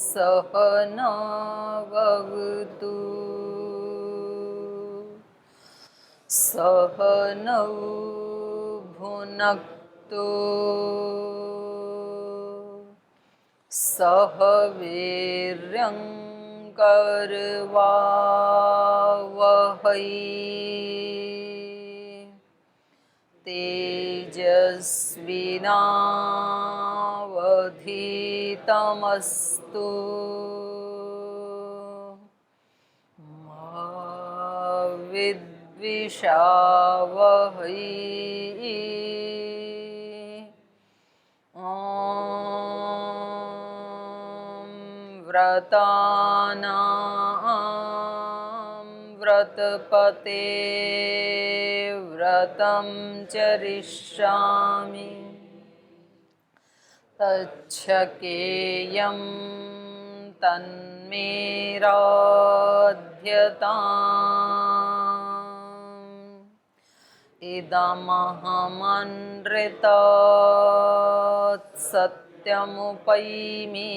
सहनाववतु सहनौ भुनक्तु सह वीर्यङ्करवावहै तेजस्विनावधीतमस्तु मा विद्विषावहै व्रतानां व्रतपते व्रतं चरिष्यामि तच्छकेयं तन्मे राध्यताम् इदमहमनृतात् सत्यमुपैमि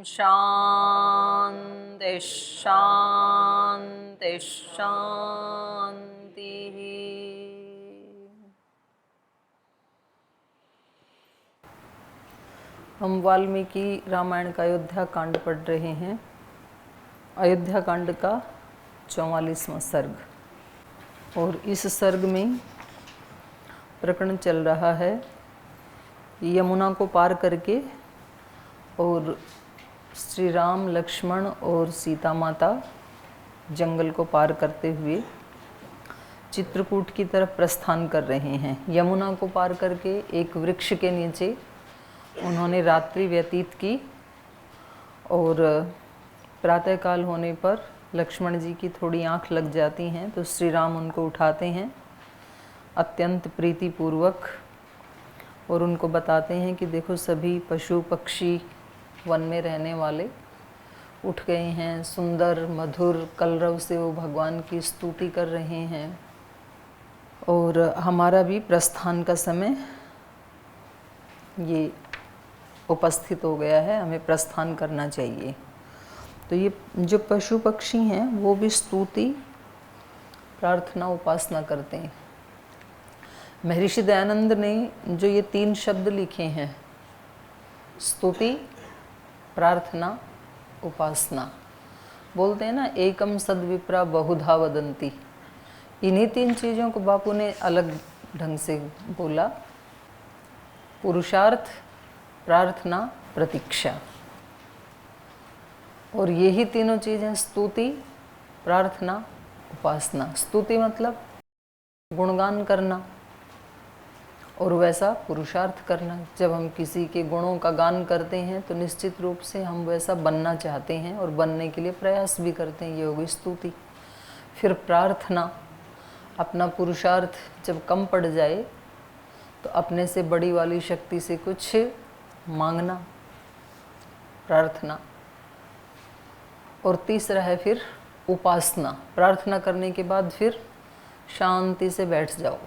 शान्ति शान्ति शान्तिः। हम वाल्मीकि रामायण का अयोध्या कांड पढ़ रहे हैं। अयोध्या कांड का 44वां सर्ग, और इस सर्ग में प्रकरण चल रहा है यमुना को पार करके और श्री राम, लक्ष्मण और सीता माता जंगल को पार करते हुए चित्रकूट की तरफ प्रस्थान कर रहे हैं। यमुना को पार करके एक वृक्ष के नीचे उन्होंने रात्रि व्यतीत की, और प्रातःकाल होने पर लक्ष्मण जी की थोड़ी आंख लग जाती हैं, तो श्री राम उनको उठाते हैं अत्यंत प्रीतिपूर्वक और उनको बताते हैं कि देखो सभी पशु पक्षी वन में रहने वाले उठ गए हैं, सुंदर मधुर कलरव से वो भगवान की स्तुति कर रहे हैं, और हमारा भी प्रस्थान का समय ये उपस्थित हो गया है, हमें प्रस्थान करना चाहिए। तो ये जो पशु पक्षी हैं वो भी स्तुति, प्रार्थना, उपासना करते हैं। महर्षि दयानंद ने जो ये 3 शब्द लिखे हैं, स्तुति, प्रार्थना, उपासना, बोलते हैं ना एकम सद्विप्रा बहुधा वदंती। इन्हीं 3 चीज़ों को बापू ने अलग ढंग से बोला, पुरुषार्थ, प्रार्थना, प्रतीक्षा। और यही तीनों चीज़ें स्तुति, प्रार्थना, उपासना। स्तुति मतलब गुणगान करना, और वैसा पुरुषार्थ करना। जब हम किसी के गुणों का गान करते हैं तो निश्चित रूप से हम वैसा बनना चाहते हैं और बनने के लिए प्रयास भी करते हैं, ये हो गई स्तुति। फिर प्रार्थना, अपना पुरुषार्थ जब कम पड़ जाए तो अपने से बड़ी वाली शक्ति से कुछ मांगना, प्रार्थना। और तीसरा है फिर उपासना। प्रार्थना करने के बाद फिर शांति से बैठ जाओ,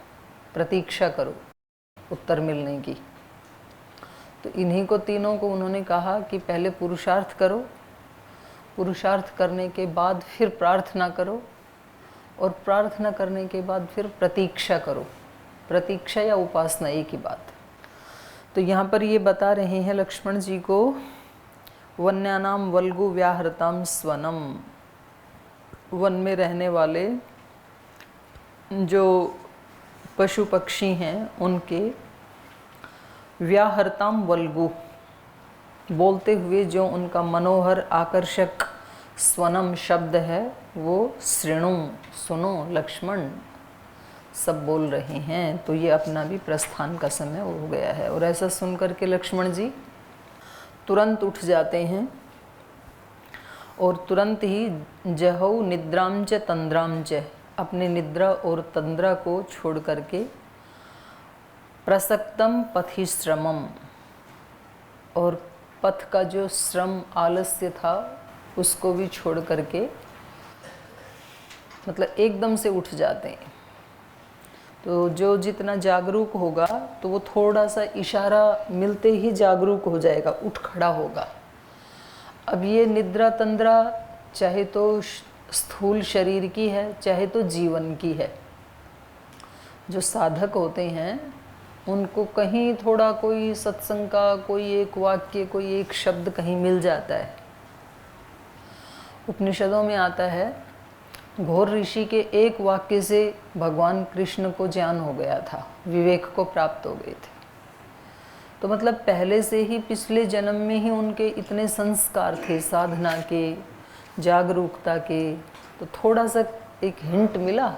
प्रतीक्षा करो उत्तर मिलने की। तो इन्हीं को तीनों को उन्होंने कहा कि पहले पुरुषार्थ करो, पुरुषार्थ करने के बाद फिर प्रार्थना करो, और प्रार्थना करने के बाद फिर प्रतीक्षा करो। प्रतीक्षा या उपासना एक ही बात। तो यहाँ पर ये बता रहे हैं लक्ष्मण जी को, वन्यानाम वल्गु व्याहृताम स्वनम। वन में रहने वाले जो पशु पक्षी हैं उनके व्याहृताम वल्गु, बोलते हुए जो उनका मनोहर आकर्षक स्वनम शब्द है वो शृणु, सुनो लक्ष्मण, सब बोल रहे हैं। तो ये अपना भी प्रस्थान का समय हो गया है। और ऐसा सुनकर के लक्ष्मण जी तुरंत उठ जाते हैं और तुरंत ही जहौ निद्राम च तंद्राम च, अपने निद्रा और तंद्रा को छोड़ करके प्रसक्तम पथि श्रमम, और पथ का जो श्रम आलस्य था उसको भी छोड़ करके, मतलब एकदम से उठ जाते हैं। तो जो जितना जागरूक होगा तो वो थोड़ा सा इशारा मिलते ही जागरूक हो जाएगा, उठ खड़ा होगा। अब ये निद्रा तंद्रा चाहे तो स्थूल शरीर की है चाहे तो जीवन की है। जो साधक होते हैं उनको कहीं थोड़ा कोई सत्संग का कोई एक वाक्य कोई एक शब्द कहीं मिल जाता है। उपनिषदों में आता है घोर ऋषि के एक वाक्य से भगवान कृष्ण को ज्ञान हो गया था, विवेक को प्राप्त हो गए थे। तो मतलब पहले से ही पिछले जन्म में ही उनके इतने संस्कार थे साधना के, जागरूकता के, तो थोड़ा सा एक हिंट मिला,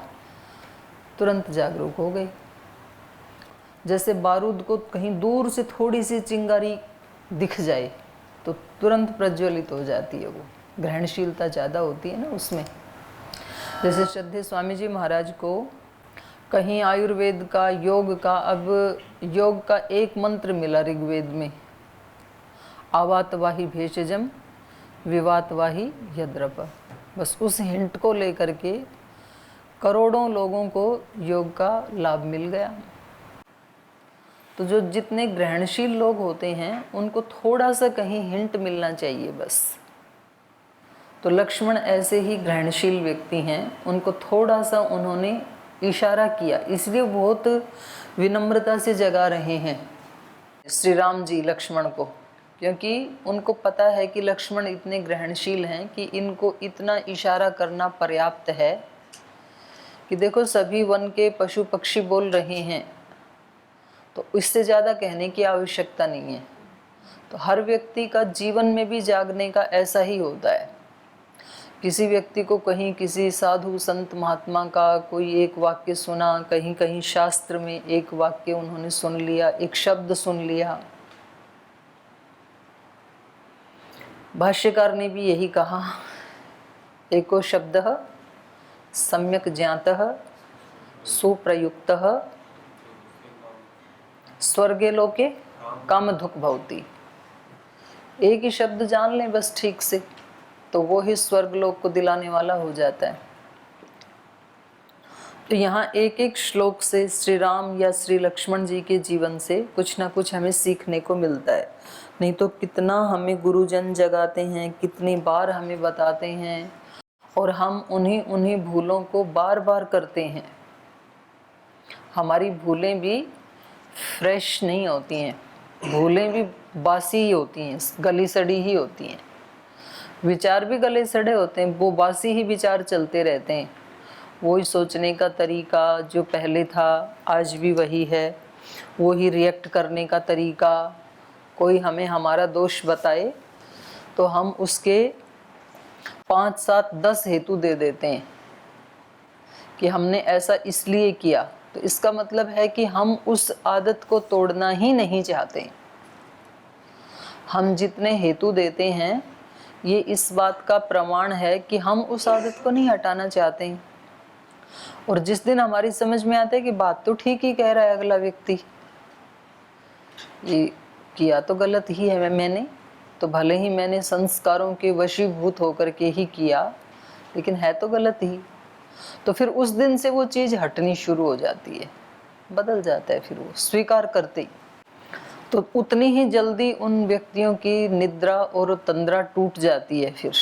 तुरंत जागरूक हो गए। जैसे बारूद को कहीं दूर से थोड़ी सी चिंगारी दिख जाए तो तुरंत प्रज्वलित हो जाती है, वो ग्रहणशीलता ज़्यादा होती है ना उसमें। जैसे श्रद्धेय स्वामी जी महाराज को कहीं आयुर्वेद का, योग का, अब योग का एक मंत्र मिला ऋग्वेद में, आवातवाही भेषजम विवातवाही यद्रप। बस उस हिंट को लेकर के करोड़ों लोगों को योग का लाभ मिल गया। तो जो जितने ग्रहणशील लोग होते हैं उनको थोड़ा सा कहीं हिंट मिलना चाहिए बस। तो लक्ष्मण ऐसे ही ग्रहणशील व्यक्ति हैं, उनको थोड़ा सा उन्होंने इशारा किया, इसलिए बहुत विनम्रता से जगा रहे हैं श्री राम जी लक्ष्मण को, क्योंकि उनको पता है कि लक्ष्मण इतने ग्रहणशील हैं कि इनको इतना इशारा करना पर्याप्त है कि देखो सभी वन के पशु पक्षी बोल रहे हैं, तो इससे ज़्यादा कहने की आवश्यकता नहीं है। तो हर व्यक्ति का जीवन में भी जागने का ऐसा ही होता है। किसी व्यक्ति को कहीं किसी साधु संत महात्मा का कोई एक वाक्य सुना, कहीं कहीं शास्त्र में एक वाक्य उन्होंने सुन लिया, एक शब्द सुन लिया। भाष्यकार ने भी यही कहा, एको शब्दः सम्यक ज्ञातः सुप्रयुक्तः स्वर्गे लोके काम दुख भवति। एक ही शब्द जान लें बस ठीक से, तो वो ही स्वर्ग लोक को दिलाने वाला हो जाता है। तो यहाँ एक एक श्लोक से श्री राम या श्री लक्ष्मण जी के जीवन से कुछ ना कुछ हमें सीखने को मिलता है। नहीं तो कितना हमें गुरुजन जगाते हैं, कितनी बार हमें बताते हैं, और हम उन्हीं भूलों को बार बार करते हैं। हमारी भूलें भी फ्रेश नहीं होती हैं, भूलें भी बासी ही होती हैं, गली सड़ी ही होती हैं। विचार भी गले सड़े होते हैं, वो बासी ही विचार चलते रहते हैं। वही सोचने का तरीका जो पहले था आज भी वही है, वो ही रिएक्ट करने का तरीका। कोई हमें हमारा दोष बताए तो हम उसके 5, 7, 10 हेतु दे देते हैं कि हमने ऐसा इसलिए किया। तो इसका मतलब है कि हम उस आदत को तोड़ना ही नहीं चाहते। हम जितने हेतु देते हैं ये इस बात का प्रमाण है कि हम उस आदत को नहीं हटाना चाहते हैं। और जिस दिन हमारी समझ में आता है कि बात तो ठीक ही कह रहा है अगला व्यक्ति, ये किया तो गलत ही है मैंने, तो भले ही मैंने संस्कारों के वशीभूत होकर के ही किया, लेकिन है तो गलत ही। तो फिर उस दिन से वो चीज़ हटनी शुरू हो जाती है, बदल जाता है फिर वो स्वीकार करते ही। तो उतनी ही जल्दी उन व्यक्तियों की निद्रा और तंद्रा टूट जाती है। फिर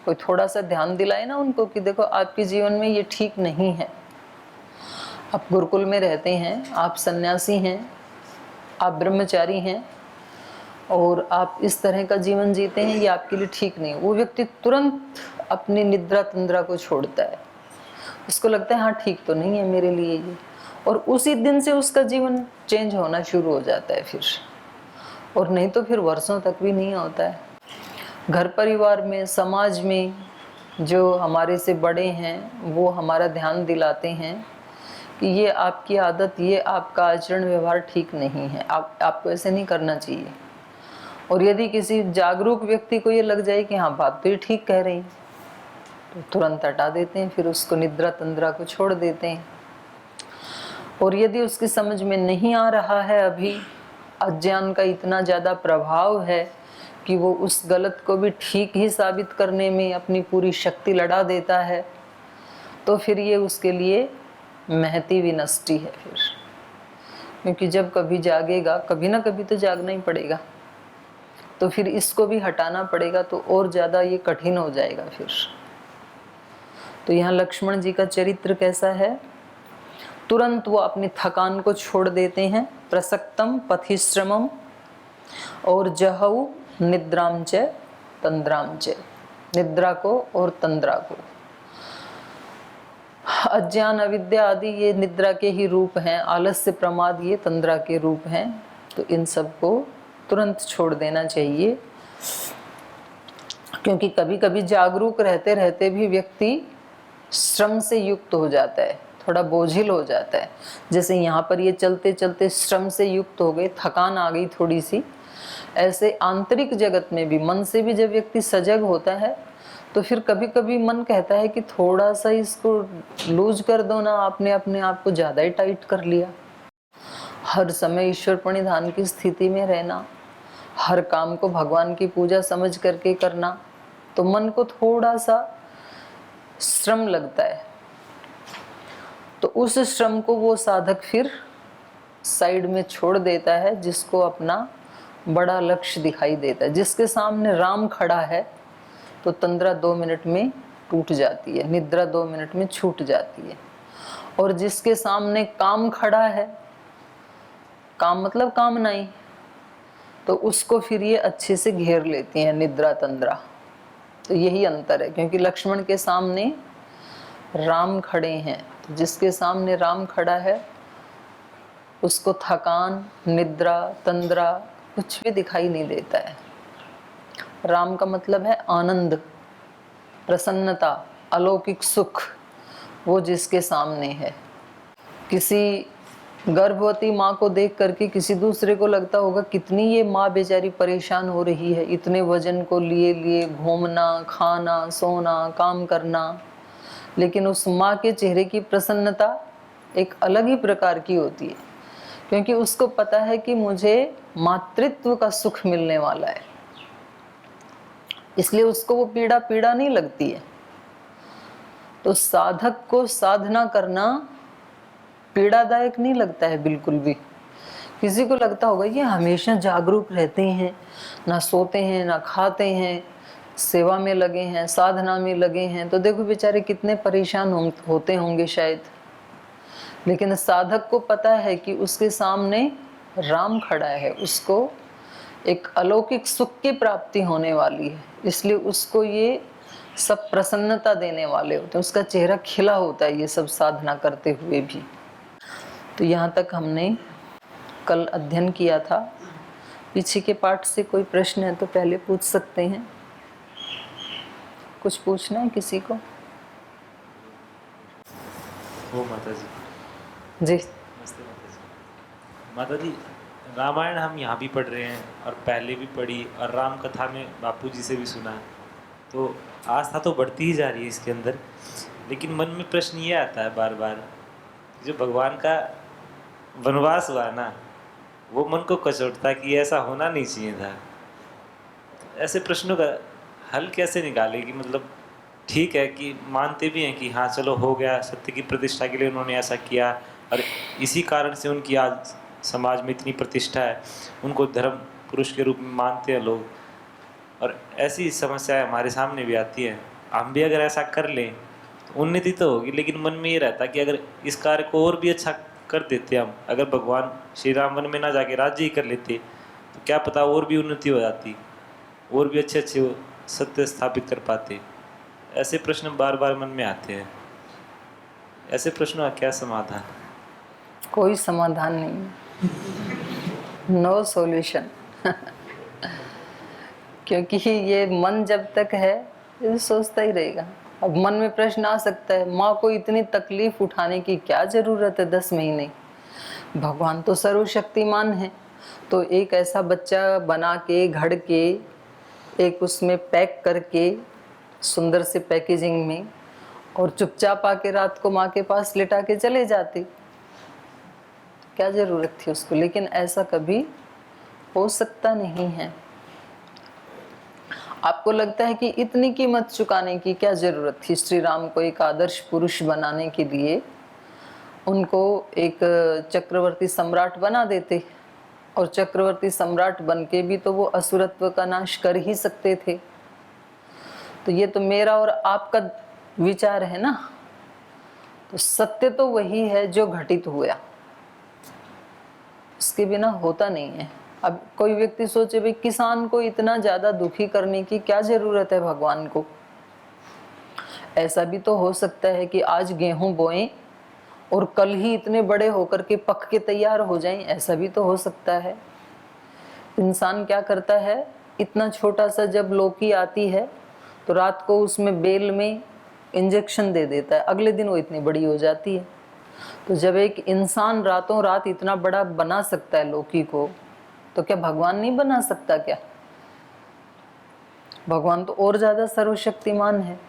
कोई थोड़ा सा ध्यान दिलाए ना उनको कि देखो आपके जीवन में ये ठीक नहीं है, आप गुरुकुल में रहते हैं, आप सन्यासी हैं, आप ब्रह्मचारी हैं और आप इस तरह का जीवन जीते हैं, ये आपके लिए ठीक नहीं। वो व्यक्ति तुरंत अपनी निद्रा तंद्रा को छोड़ता है, उसको लगता है हाँ ठीक तो नहीं है मेरे लिए ये, और उसी दिन से उसका जीवन चेंज होना शुरू हो जाता है फिर। और नहीं तो फिर वर्षों तक भी नहीं होता है। घर परिवार में, समाज में जो हमारे से बड़े हैं वो हमारा ध्यान दिलाते हैं कि ये आपकी आदत, ये आपका आचरण व्यवहार ठीक नहीं है, आपको ऐसे नहीं करना चाहिए। और यदि किसी जागरूक व्यक्ति को ये लग जाए कि हाँ बात तो ये ठीक कह रही, तो तुरंत हटा देते हैं, फिर उसको निद्रा तंद्रा को छोड़ देते हैं। और यदि उसकी समझ में नहीं आ रहा है, अभी अज्ञान का इतना ज़्यादा प्रभाव है कि वो उस गलत को भी ठीक ही साबित करने में अपनी पूरी शक्ति लड़ा देता है, तो फिर ये उसके लिए महती विनष्टि है फिर, क्योंकि जब कभी जागेगा, कभी ना कभी तो जागना ही पड़ेगा, तो फिर इसको भी हटाना पड़ेगा, तो और ज़्यादा ये कठिन हो जाएगा फिर। तो यहाँ लक्ष्मण जी का चरित्र कैसा है, तुरंत वो अपनी थकान को छोड़ देते हैं, प्रसक्तम पथिश्रमम और जहऊ निद्राम च तंद्राम च, निद्रा को और तंद्रा को। अज्ञान अविद्या आदि ये निद्रा के ही रूप हैं, आलस्य प्रमाद ये तंद्रा के रूप हैं। तो इन सब को तुरंत छोड़ देना चाहिए, क्योंकि कभी कभी जागरूक रहते रहते भी व्यक्ति श्रम से युक्त हो जाता है, थोड़ा बोझिल हो जाता है। जैसे यहाँ पर ये चलते चलते श्रम से युक्त हो गए, थकान आ गई थोड़ी सी। ऐसे आंतरिक जगत में भी, मन से भी जब व्यक्ति सजग होता है, तो फिर कभी कभी मन कहता है कि थोड़ा सा इसको लूज कर दो ना, आपने अपने आप को ज़्यादा ही टाइट कर लिया। हर समय ईश्वर प्रणिधान की स्थिति में रहना, हर काम को भगवान की पूजा समझ करके करना, तो मन को थोड़ा सा श्रम लगता है। तो उस श्रम को वो साधक फिर साइड में छोड़ देता है, जिसको अपना बड़ा लक्ष्य दिखाई देता है। जिसके सामने राम खड़ा है तो तंद्रा 2 मिनट में टूट जाती है, निद्रा 2 मिनट में छूट जाती है। और जिसके सामने काम खड़ा है, काम मतलब कामनाएं, तो उसको फिर ये अच्छे से घेर लेती हैं निद्रा तंद्रा। तो यही अंतर है, क्योंकि लक्ष्मण के सामने राम खड़े हैं, तो जिसके सामने राम खड़ा है उसको थकान, निद्रा, तंद्रा कुछ भी दिखाई नहीं देता है। राम का मतलब है आनंद, प्रसन्नता, अलौकिक सुख, वो जिसके सामने है। किसी गर्भवती माँ को देख करके किसी दूसरे को लगता होगा कितनी ये माँ बेचारी परेशान हो रही है, इतने वजन को लिए लिए घूमना, खाना, सोना, काम करना, लेकिन उस माँ के चेहरे की प्रसन्नता एक अलग ही प्रकार की होती है, क्योंकि उसको पता है कि मुझे मातृत्व का सुख मिलने वाला है, इसलिए उसको वो पीड़ा पीड़ा नहीं लगती है। तो साधक को साधना करना पीड़ादायक नहीं लगता है बिल्कुल भी। किसी को लगता होगा ये हमेशा जागरूक रहते हैं, ना सोते हैं ना खाते हैं, सेवा में लगे हैं, साधना में लगे हैं, तो देखो बेचारे कितने परेशान होते होंगे शायद। लेकिन साधक को पता है कि उसके सामने राम खड़ा है, उसको एक अलौकिक सुख की प्राप्ति होने वाली है, इसलिए उसको ये सब प्रसन्नता देने वाले होते हैं, उसका चेहरा खिला होता है ये सब साधना करते हुए भी। तो यहाँ तक हमने कल अध्ययन किया था। पीछे के पाठ से कोई प्रश्न है तो पहले पूछ सकते हैं। कुछ पूछना है किसी को? हो माता जी। जी नमस्ते माता जी। माता जी, रामायण हम यहाँ भी पढ़ रहे हैं और पहले भी पढ़ी, और राम कथा में बापू जी से भी सुना, तो आस्था तो बढ़ती ही जा रही है इसके अंदर। लेकिन मन में प्रश्न ये आता है बार बार, जो भगवान का वनवास हुआ ना, वो मन को कचोटता कि ऐसा होना नहीं चाहिए था। ऐसे प्रश्नों का हल कैसे निकाले कि मतलब ठीक है कि मानते भी हैं कि हाँ चलो हो गया, सत्य की प्रतिष्ठा के लिए उन्होंने ऐसा किया, और इसी कारण से उनकी आज समाज में इतनी प्रतिष्ठा है, उनको धर्म पुरुष के रूप में मानते हैं लोग। और ऐसी समस्याएं हमारे सामने भी आती हैं। हम भी अगर ऐसा कर लें तो उन्नति तो होगी, लेकिन मन में ये रहता कि अगर इस कार्य को और भी अच्छा कर देते हम, अगर भगवान श्री राम वन में ना जाके राज्य ही कर लेते तो क्या पता और भी उन्नति हो जाती, और भी अच्छे अच्छे सत्य स्थापित कर पाते। ऐसे प्रश्न बार बार मन में आते हैं। ऐसे प्रश्नों का क्या समाधान? कोई समाधान नहीं, नो सॉल्यूशन। क्योंकि ये मन जब तक है ये सोचता ही रहेगा। अब मन में प्रश्न आ सकता है, माँ को इतनी तकलीफ उठाने की क्या जरूरत है 10 महीने, भगवान तो सर्वशक्तिमान है, तो एक ऐसा बच्चा बना के घड़ के एक उसमें पैक करके सुंदर से पैकेजिंग में, और चुपचाप आके रात को माँ के पास लेटा के चले जाते, क्या जरूरत थी उसको। लेकिन ऐसा कभी हो सकता नहीं है। आपको लगता है कि इतनी कीमत चुकाने की क्या जरूरत थी श्री राम को एक आदर्श पुरुष बनाने के लिए, उनको एक चक्रवर्ती सम्राट बना देते, और चक्रवर्ती सम्राट बनके भी तो वो असुरत्व का नाश कर ही सकते थे। तो ये तो मेरा और आपका विचार है ना, तो सत्य तो वही है जो घटित हुआ, उसके बिना होता नहीं है। अब कोई व्यक्ति सोचे भाई किसान को इतना ज्यादा दुखी करने की क्या जरूरत है भगवान को। ऐसा भी तो हो सकता है कि आज गेहूं बोएं और कल ही इतने बड़े होकर के पक के तैयार हो जाएं, ऐसा भी तो हो सकता है। इंसान क्या करता है, इतना छोटा सा जब लौकी आती है तो रात को उसमें बेल में इंजेक्शन दे देता है, अगले दिन वो इतनी बड़ी हो जाती है। तो जब एक इंसान रातों रात इतना बड़ा बना सकता है लौकी को, तो क्या भगवान नहीं बना सकता क्या? भगवान तो और ज्यादा सर्वशक्तिमान है।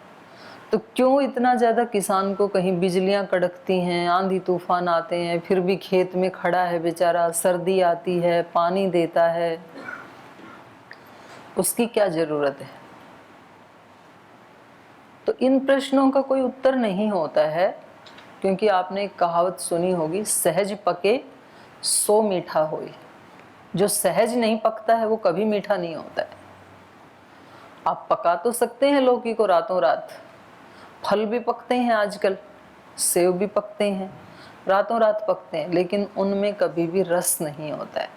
तो क्यों इतना ज्यादा किसान को, कहीं बिजलियां कड़कती हैं, आंधी तूफान आते हैं, फिर भी खेत में खड़ा है बेचारा, सर्दी आती है, पानी देता है, उसकी क्या जरूरत है? तो इन प्रश्नों का कोई उत्तर नहीं होता है, क्योंकि आपने एक कहावत सुनी होगी, सहज पके सो मीठा होए। जो सहज नहीं पकता है वो कभी मीठा नहीं होता है। आप पका तो सकते हैं लौकी को रातों रात, फल भी पकते हैं आजकल, सेब भी पकते हैं, रातों रात पकते हैं, लेकिन उनमें कभी भी रस नहीं होता है।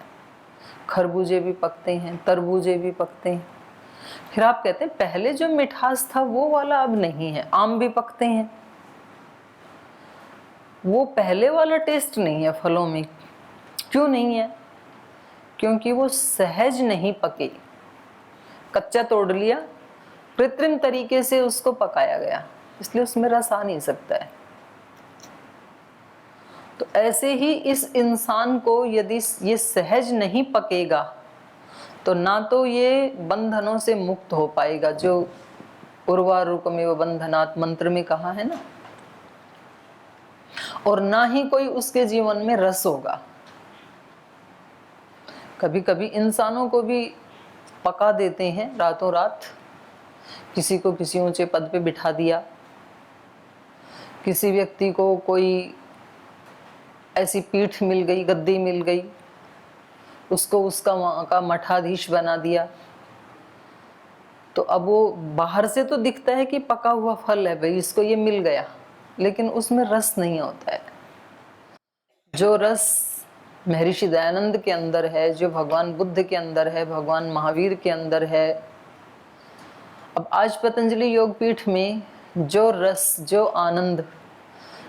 खरबूजे भी पकते हैं, तरबूजे भी पकते हैं। फिर आप कहते हैं पहले जो मिठास था वो वाला अब नहीं है। आम भी पकते हैं, वो पहले वाला टेस्ट नहीं है फलों में। क्यों नहीं है? क्योंकि वो सहज नहीं पके। कच्चा तोड़ लिया, कृत्रिम तरीके से उसको पकाया गया, इसलिए उसमें रस आ नहीं सकता है। तो ऐसे ही इस इंसान को यदि ये सहज नहीं पकेगा तो ना तो ये बंधनों से मुक्त हो पाएगा, जो उर्वारुकमेव बंधनात् मंत्र में कहा है ना, और ना ही कोई उसके जीवन में रस होगा। कभी कभी इंसानों को भी पका देते हैं रातों रात, किसी को किसी ऊंचे पद पे बिठा दिया, किसी व्यक्ति को कोई ऐसी पीठ मिल गई, गद्दी मिल गई, उसको उसका वहाँ का मठाधीश बना दिया। तो अब वो बाहर से तो दिखता है कि पका हुआ फल है भाई, इसको ये मिल गया, लेकिन उसमें रस नहीं होता है। जो रस महर्षि दयानंद के अंदर है, जो भगवान बुद्ध के अंदर है, भगवान महावीर के अंदर है। अब आज पतंजलि योगपीठ में जो रस, जो आनंद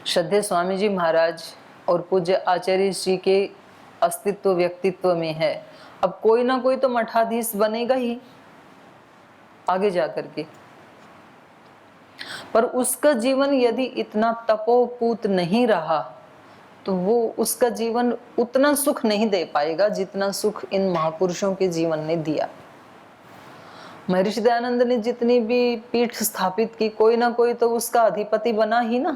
श्रद्धेय स्वामी जी महाराज और पूज्य आचार्य जी के अस्तित्व व्यक्तित्व में है, अब कोई ना कोई तो मठाधीश बनेगा ही आगे जाकर के। पर उसका जीवन यदि इतना तपोपूत नहीं रहा तो वो उसका जीवन उतना सुख नहीं दे पाएगा जितना सुख इन महापुरुषों के जीवन ने दिया। महर्षि दयानंद ने जितनी भी पीठ स्थापित की, कोई ना कोई तो उसका अधिपति बना ही ना,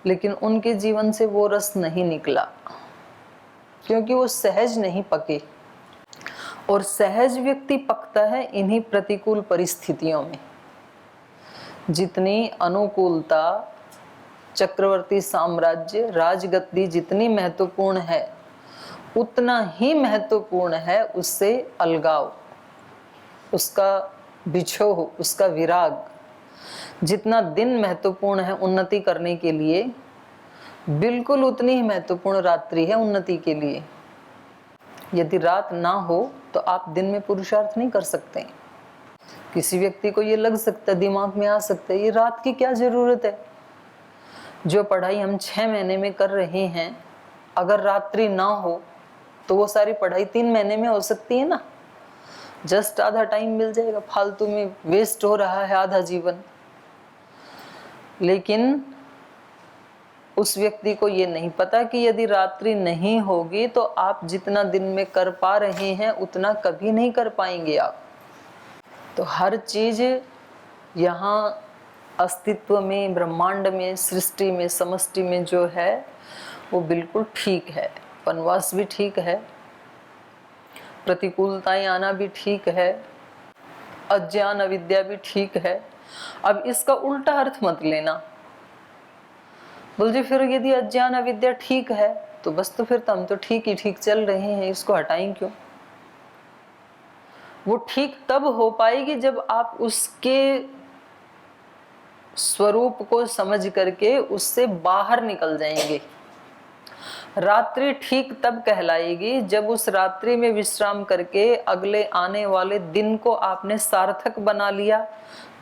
लेकिन उनके जीवन से वो रस नहीं निकला, क्योंकि वो सहज नहीं पके। और सहज व्यक्ति पकता है इन्हीं प्रतिकूल परिस्थितियों में। जितनी अनुकूलता, चक्रवर्ती साम्राज्य, राजगद्दी जितनी महत्वपूर्ण है, उतना ही महत्वपूर्ण है उससे अलगाव, उसका बिछोह, उसका विराग। जितना दिन महत्वपूर्ण है उन्नति करने के लिए, बिल्कुल उतनी ही महत्वपूर्ण रात्रि है उन्नति के लिए। यदि रात ना हो तो आप दिन में पुरुषार्थ नहीं कर सकते। किसी व्यक्ति को ये लग सकता है, दिमाग में आ सकता है, ये रात की क्या जरूरत है? जो पढ़ाई हम 6 महीने में कर रहे हैं, अगर रात्रि ना हो तो वो सारी पढ़ाई 3 महीने में हो सकती है ना। जस्ट आधा टाइम मिल जाएगा, फालतू में वेस्ट हो रहा है आधा जीवन। लेकिन उस व्यक्ति को ये नहीं पता कि यदि रात्रि नहीं होगी तो आप जितना दिन में कर पा रहे हैं उतना कभी नहीं कर पाएंगे आप। तो हर चीज यहाँ अस्तित्व में, ब्रह्मांड में, सृष्टि में, समष्टि में जो है वो बिल्कुल ठीक है। वनवास भी ठीक है, प्रतिकूलताएं आना भी ठीक है, अज्ञान अविद्या भी ठीक है। अब इसका उल्टा अर्थ मत लेना। बोल जी फिर यदि अज्ञान अविद्या ठीक है तो बस, तो फिर तो हम तो ठीक ही ठीक चल रहे हैं, इसको हटाएं क्यों? वो ठीक तब हो पाएगी जब आप उसके स्वरूप को समझ करके उससे बाहर निकल जाएंगे। रात्रि ठीक तब कहलाएगी जब उस रात्रि में विश्राम करके अगले आने वाले दिन को आपने सार्थक बना लिया,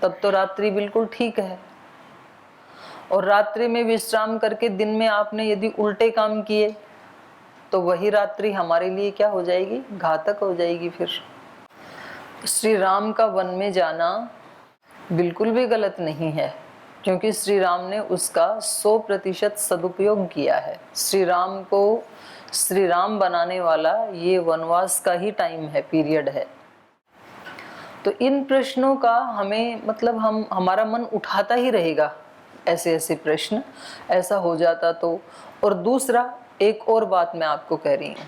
तब तो रात्रि बिल्कुल ठीक है। और रात्रि में विश्राम करके दिन में आपने यदि उल्टे काम किए तो वही रात्रि हमारे लिए क्या हो जाएगी? घातक हो जाएगी। फिर श्री राम का वन में जाना बिल्कुल भी गलत नहीं है, क्योंकि श्री राम ने उसका 100% सदुपयोग किया है। श्री राम को श्री राम बनाने वाला ये वनवास का ही टाइम है, पीरियड है। तो इन प्रश्नों का हमें मतलब हमारा मन उठाता ही रहेगा, ऐसे ऐसे प्रश्न, ऐसा हो जाता तो। और दूसरा एक और बात मैं आपको कह रही हूँ,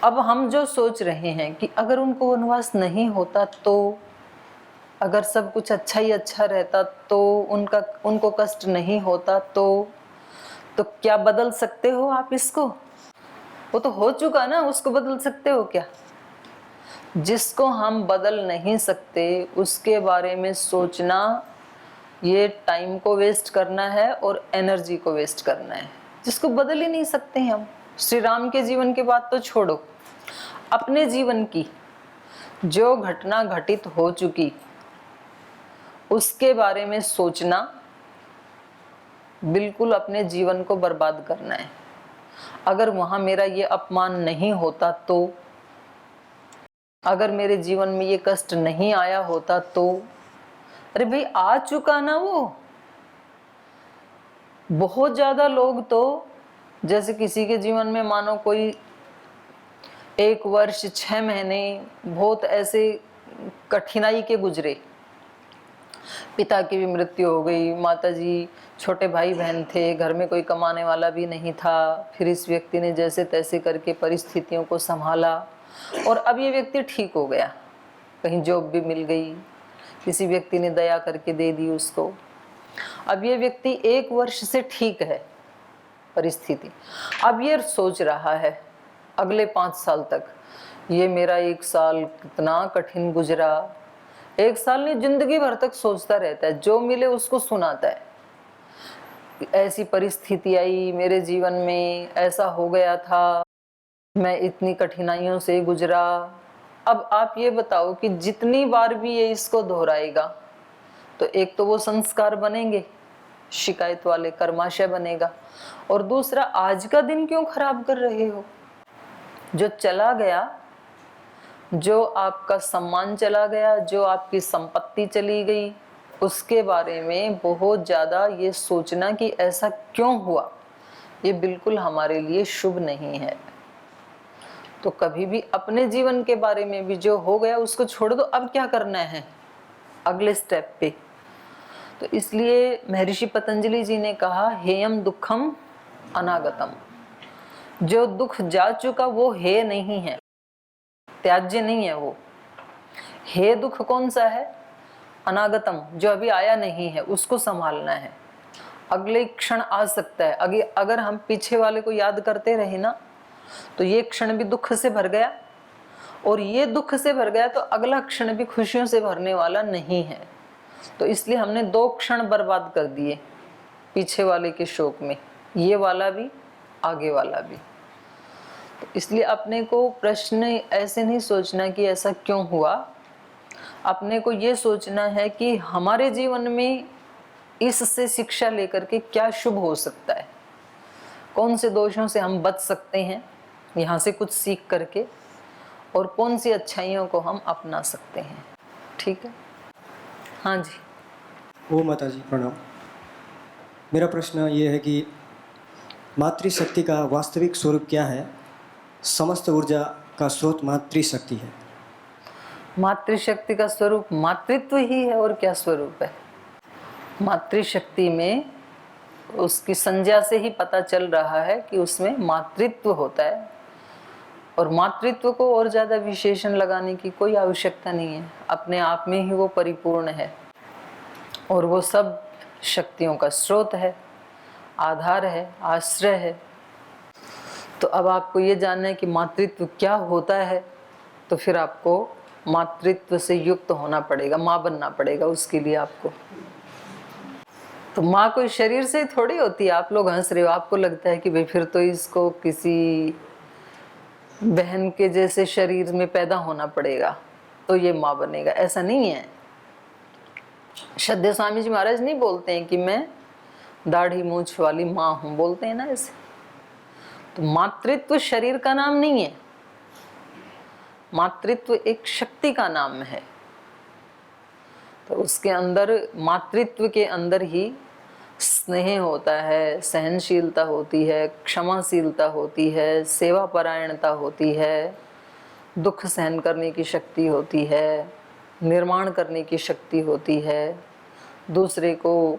अब हम जो सोच रहे हैं कि अगर उनको वनवास नहीं होता तो, अगर सब कुछ अच्छा ही अच्छा रहता तो, उनको कष्ट नहीं होता तो क्या बदल सकते हो आप इसको? वो तो हो चुका ना, उसको बदल सकते हो क्या? जिसको हम बदल नहीं सकते उसके बारे में सोचना ये टाइम को वेस्ट करना है और एनर्जी को वेस्ट करना है। जिसको बदल ही नहीं सकते हैं हम। श्री राम के जीवन की बात तो छोड़ो, अपने जीवन की जो घटना घटित हो चुकी उसके बारे में सोचना बिल्कुल अपने जीवन को बर्बाद करना है। अगर वहां मेरा ये अपमान नहीं होता तो, अगर मेरे जीवन में ये कष्ट नहीं आया होता तो, अरे भाई आ चुका ना वो। बहुत ज्यादा लोग तो जैसे किसी के जीवन में मानो कोई 1 वर्ष 6 महीने बहुत ऐसे कठिनाई के गुजरे, पिता की भी मृत्यु हो गई, माताजी, छोटे भाई बहन थे, घर में कोई कमाने वाला भी नहीं था, फिर इस व्यक्ति ने जैसे तैसे करके परिस्थितियों को संभाला और अब ये व्यक्ति ठीक हो गया, कहीं जॉब भी मिल गई, किसी व्यक्ति ने दया करके दे दी उसको। अब ये व्यक्ति 1 वर्ष से ठीक है परिस्थिति, अब ये सोच रहा है अगले 5 साल तक, ये मेरा 1 साल कितना कठिन गुजरा। 1 साल नहीं, जिंदगी भर तक सोचता रहता है, जो मिले उसको सुनाता है, ऐसी परिस्थिति आई मेरे जीवन में, ऐसा हो गया था, मैं इतनी कठिनाइयों से गुजरा। अब आप ये बताओ कि जितनी बार भी ये इसको दोहराएगा तो एक तो वो संस्कार बनेंगे, शिकायत वाले कर्माशय बनेगा, और दूसरा आज का दिन क्यों खराब कर रहे हो? जो चला गया, जो आपका सम्मान चला गया, जो आपकी संपत्ति चली गई, उसके बारे में बहुत ज़्यादा ये सोचना कि ऐसा क्यों हुआ, ये बिल्कुल हमारे लिए शुभ नहीं है। तो कभी भी अपने जीवन के बारे में भी जो हो गया उसको छोड़ दो, अब क्या करना है अगले स्टेप पे। तो इसलिए महर्षि पतंजलि जी ने कहा, हेयम दुखम अनागतम, जो दुख जा चुका वो हे नहीं है, त्याज्य नहीं है वो। हे दुख कौन सा है? अनागतम, जो अभी आया नहीं है, उसको संभालना है, अगले क्षण आ सकता है। अगर हम पीछे वाले को याद करते रहे ना तो ये क्षण भी दुख से भर गया, और ये दुख से भर गया तो अगला क्षण भी खुशियों से भरने वाला नहीं है। तो इसलिए हमने 2 क्षण बर्बाद कर दिए पीछे वाले के शोक में, ये वाला भी आगे वाला भी। तो इसलिए अपने को प्रश्न ऐसे नहीं सोचना कि ऐसा क्यों हुआ, अपने को ये सोचना है कि हमारे जीवन में इससे शिक्षा लेकर के क्या शुभ हो सकता है, कौन से दोषों से हम बच सकते हैं यहाँ से कुछ सीख करके, और कौन सी अच्छाइयों को हम अपना सकते हैं। ठीक है? हाँ जी। ओ माता जी प्रणाम। मेरा प्रश्न ये है कि मातृशक्ति का वास्तविक स्वरूप क्या है? समस्त ऊर्जा का स्रोत मातृशक्ति है। मातृशक्ति का स्वरूप मातृत्व ही है, और क्या स्वरूप है? मातृशक्ति में उसकी संज्ञा से ही पता चल रहा है कि उसमें मातृत्व होता है, और मातृत्व को और ज़्यादा विशेषण लगाने की कोई आवश्यकता नहीं है, अपने आप में ही वो परिपूर्ण है और वो सब शक्तियों का स्रोत है। आधार है, आश्रय है। तो अब आपको ये जानना है कि मातृत्व क्या होता है, तो फिर आपको मातृत्व से युक्त होना पड़ेगा, माँ बनना पड़ेगा उसके लिए आपको। तो माँ कोई शरीर से थोड़ी होती है। आप लोग हंस रहे हो, आपको लगता है कि भाई फिर तो इसको किसी बहन के जैसे शरीर में पैदा होना पड़ेगा तो ये माँ बनेगा, ऐसा नहीं है। श्रद्धेय स्वामी जी महाराज नहीं बोलते हैं कि मैं दाढ़ी मूंछ वाली माँ हूँ, बोलते हैं ना ऐसे। तो मातृत्व शरीर का नाम नहीं है, मातृत्व एक शक्ति का नाम है। तो उसके अंदर, मातृत्व के अंदर ही स्नेह होता है, सहनशीलता होती है, क्षमाशीलता होती है, सेवा परायणता होती है, दुख सहन करने की शक्ति होती है, निर्माण करने की शक्ति होती है, दूसरे को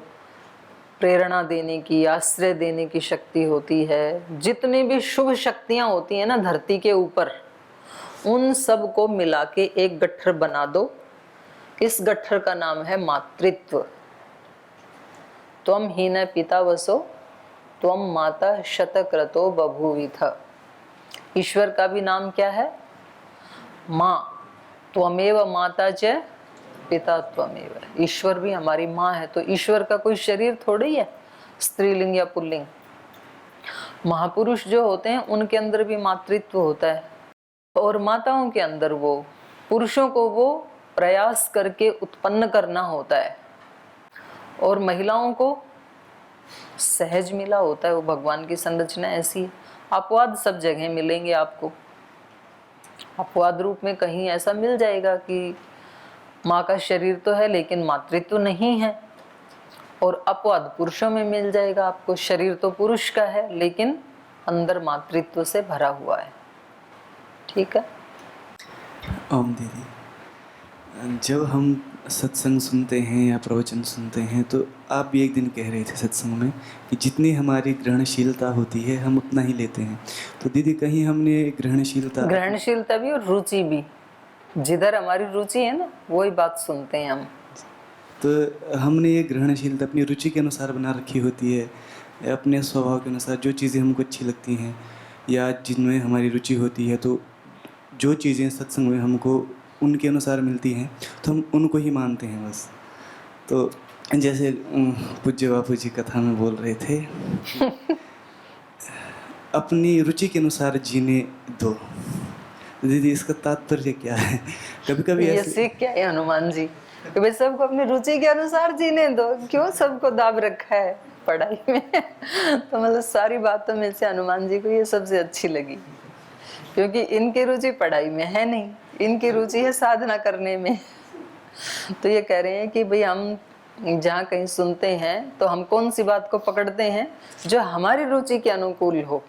प्रेरणा देने की, आश्रय देने की शक्ति होती है। जितनी भी शुभ शक्तियाँ होती हैं ना धरती के ऊपर, उन सब को मिला के एक गट्ठर बना दो। इस गट्ठर का नाम है मातृत्व। त्वम हीन पिता वसो त्वम माता शतक्रतो बभूविथ। ईश्वर का भी नाम क्या है? माँ। त्वमेव माता च पिता त्वमेव। ईश्वर भी हमारी माँ है। तो ईश्वर का कोई शरीर थोड़ी है, स्त्रीलिंग या पुल्लिंग। महापुरुष जो होते हैं उनके अंदर भी मातृत्व होता है, और माताओं के अंदर वो पुरुषों को वो प्रयास करके उत्पन्न करना होता है, और महिलाओं को सहज मिला होता है। वो भगवान की संरचना ऐसी है। अपवाद सब जगह मिलेंगे आपको। अपवाद रूप में कहीं ऐसा मिल जाएगा कि माँ का शरीर तो है लेकिन मातृत्व नहीं है, और अपवाद पुरुषों में मिल जाएगा आपको, शरीर तो पुरुष का है लेकिन अंदर मातृत्व से भरा हुआ है। ठीक है। ओम दीदी, जब हम सत्संग सुनते हैं या प्रवचन सुनते हैं तो आप भी एक दिन कह रहे थे सत्संग में कि जितनी हमारी ग्रहणशीलता होती है हम उतना ही लेते हैं। तो दीदी कहीं हमने ग्रहणशीलता भी और रुचि भी, जिधर हमारी रुचि है ना वही बात सुनते हैं हम। तो हमने ये ग्रहणशीलता अपनी रुचि के अनुसार बना रखी होती है, अपने स्वभाव के अनुसार जो चीज़ें हमको अच्छी लगती हैं या जिनमें हमारी रुचि होती है, तो जो चीज़ें सत्संग में हमको उनके अनुसार मिलती हैं तो हम उनको ही मानते हैं बस। तो जैसे पूज्य बापू जी कथा में बोल रहे थे अपनी रुचि के अनुसार जीने दो। दीदी इसका तात्पर्य क्या है? कभी कभी ये सीख क्या है हनुमान जी कि भाई सबको अपनी रुचि के अनुसार जीने दो। क्यों सबको दाब रखा है पढ़ाई में? तो मतलब सारी बातों में से हनुमान जी को ये सबसे अच्छी लगी, क्योंकि इनकी रुचि पढ़ाई में है नहीं, इनकी रुचि है साधना करने में। तो ये कह रहे हैं कि भाई हम जहाँ कहीं सुनते हैं तो हम कौन सी बात को पकड़ते हैं जो हमारी रुचि के अनुकूल हो।